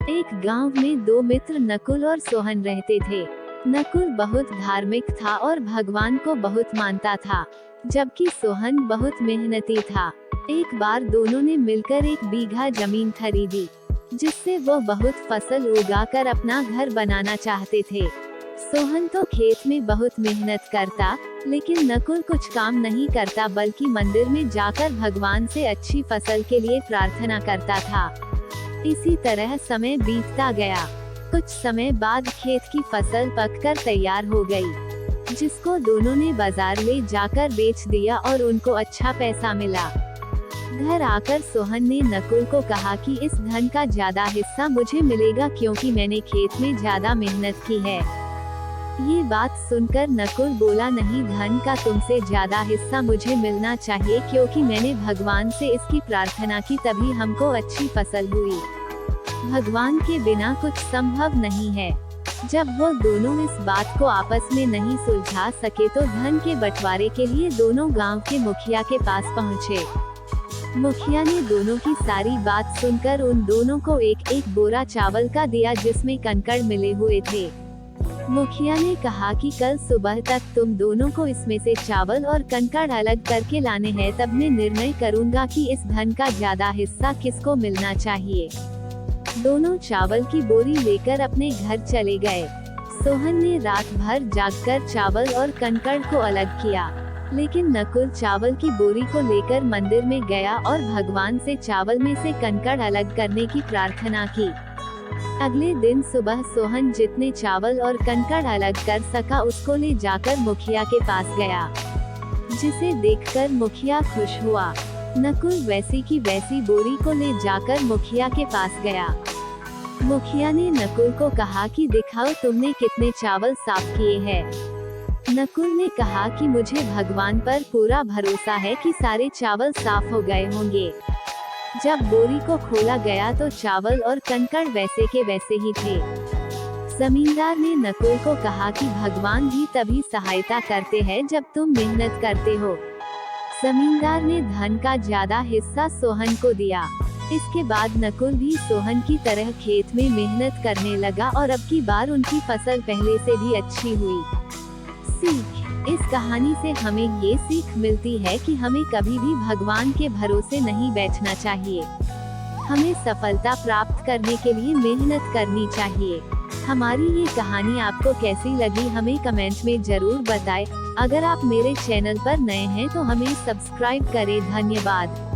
एक गांव में दो मित्र नकुल और सोहन रहते थे। नकुल बहुत धार्मिक था और भगवान को बहुत मानता था, जबकि सोहन बहुत मेहनती था। एक बार दोनों ने मिलकर 1 बीघा जमीन खरीदी, जिससे वो बहुत फसल उगाकर अपना घर बनाना चाहते थे। सोहन तो खेत में बहुत मेहनत करता, लेकिन नकुल कुछ काम नहीं करता बल्कि मंदिर में जाकर भगवान से अच्छी फसल के लिए प्रार्थना करता था। इसी तरह समय बीतता गया। कुछ समय बाद खेत की फसल पककर तैयार हो गई, जिसको दोनों ने बाजार ले जाकर बेच दिया और उनको अच्छा पैसा मिला। घर आकर सोहन ने नकुल को कहा कि इस धन का ज्यादा हिस्सा मुझे मिलेगा क्योंकि मैंने खेत में ज्यादा मेहनत की है। ये बात सुनकर नकुल बोला, नहीं, धन का तुमसे ज्यादा हिस्सा मुझे मिलना चाहिए क्योंकि मैंने भगवान से इसकी प्रार्थना की तभी हमको अच्छी फसल हुई। भगवान के बिना कुछ संभव नहीं है। जब वो दोनों इस बात को आपस में नहीं सुलझा सके तो धन के बंटवारे के लिए दोनों गांव के मुखिया के पास पहुँचे। मुखिया ने दोनों की सारी बात सुनकर उन दोनों को एक एक बोरा चावल का दिया जिसमें कंकड़ मिले हुए थे। मुखिया ने कहा कि कल सुबह तक तुम दोनों को इसमें से चावल और कंकड़ अलग करके लाने हैं, तब मैं निर्णय करूंगा कि इस धन का ज्यादा हिस्सा किसको मिलना चाहिए। दोनों चावल की बोरी लेकर अपने घर चले गए। सोहन ने रात भर जागकर चावल और कंकड़ को अलग किया, लेकिन नकुल चावल की बोरी को लेकर मंदिर में गया और भगवान से चावल में से कंकड़ अलग करने की प्रार्थना की। अगले दिन सुबह सोहन जितने चावल और कंकड़ अलग कर सका उसको ले जाकर मुखिया के पास गया, जिसे देखकर मुखिया खुश हुआ। नकुल वैसी की वैसी बोरी को ले जाकर मुखिया के पास गया। मुखिया ने नकुल को कहा कि दिखाओ तुमने कितने चावल साफ किए हैं। नकुल ने कहा कि मुझे भगवान पर पूरा भरोसा है कि सारे चावल साफ हो गए होंगे। जब बोरी को खोला गया तो चावल और कंकड़ वैसे के वैसे ही थे। जमींदार ने नकुल को कहा कि भगवान भी तभी सहायता करते हैं जब तुम मेहनत करते हो। जमींदार ने धन का ज्यादा हिस्सा सोहन को दिया। इसके बाद नकुल भी सोहन की तरह खेत में मेहनत करने लगा और अब की बार उनकी फसल पहले से भी अच्छी हुई। सीख: इस कहानी से हमें ये सीख मिलती है कि हमें कभी भी भगवान के भरोसे नहीं बैठना चाहिए। हमें सफलता प्राप्त करने के लिए मेहनत करनी चाहिए। हमारी ये कहानी आपको कैसी लगी हमें कमेंट में जरूर बताएं। अगर आप मेरे चैनल पर नए हैं तो हमें सब्सक्राइब करें। धन्यवाद।